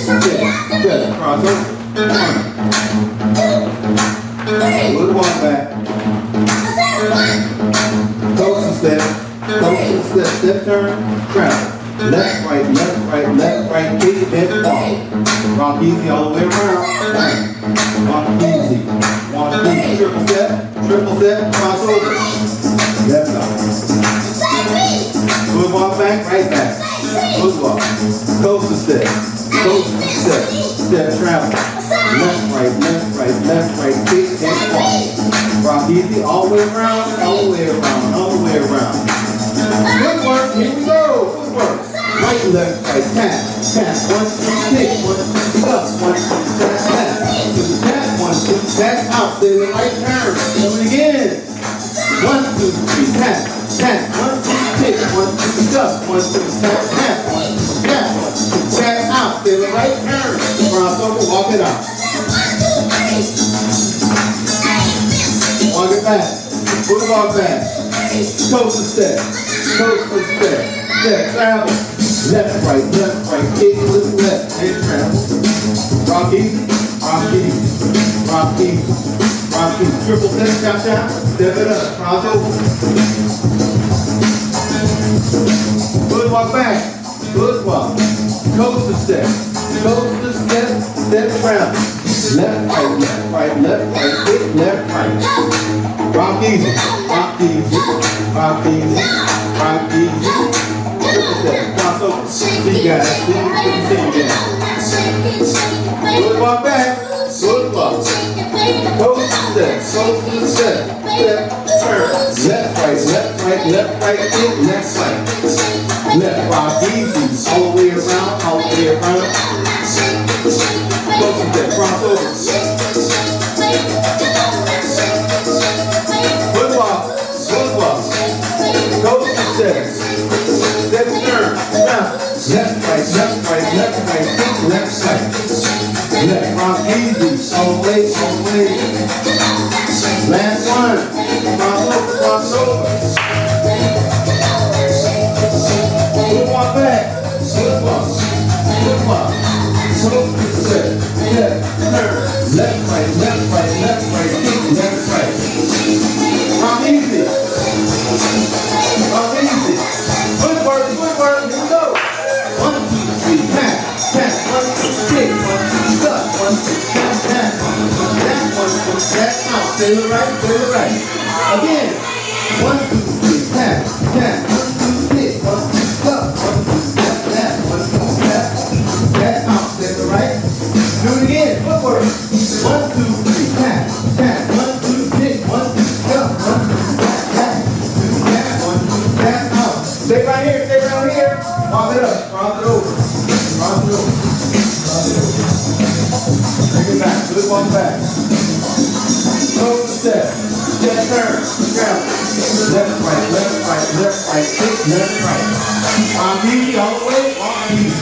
Step, cross over. 1. Little walk back. Coast and step. Coast and step. Step turn. Travel. Left, right, kick, then walk. Rock easy all the way around. Rock easy. Walk easy. Triple step, cross over. Left out. Good walk back, right back. Good walk. Coast and step. Step, travel. Left, right, kick, then walk. Rock easy all the way around, all the way around. Good work, here we go. Good work. Right, left, right, tap. 1, 2, kick, 1, 2, up, 1, 2, tap. 1, 2, tap, out, stay the right turn. Do it again. 1, 2, 3, tap. 1, 2, kick, 1, 2, up, 1, 2, tap. 1, 2, tap, 1, 2, tap, out, stay the right turn. Cross over, walk it out. Walk it back. Put it walk back. Coast and step. Step, travel. Left, right, kick, lift left, and travel. Rock easy. Triple step, chop. Step it up, cross over. Good walk back. Good walk. Coast and step. Step, travel. Left, right, kick, left, right. Rock easy. Triple step, cross over. See you guys. See you again. Good walk back. Good walk. Coast and step. Step, turn. Left, right, kick, left, right. Left, rock easy. All the way around. Coast and step, cross over. Good walk. Coast and step. Step, turn. Left, right, kick, left side. Left, rock easy. All the way. Last one. Cross over. Good walk back. Good walk. Coast and step. Step, turn. Left, right, kick, left side. Rock easy. Good work, here we go. 1, 2, 3, tap. 1, 2, kick, 1, 2, up, 1, 2, tap. 1, 2, tap, out. Stay the right. Again. 1, 2, 3, tap. 1, 2, kick, 1, 2, up, 1, 2, tap. 1, 2, tap, out. Stay the right. Do it again. Good work. 1, 2, 3, tap. 1, 2, kick, 1, 2, up, 1, 2, tap. 1, 2, tap, out. Stay right here. Walk it up. Cross it over. Bring it back. Good walk back. Coast and step. Step, turn. Travel. Left, right, kick, left, right. Walk easy all the way. Walk easy.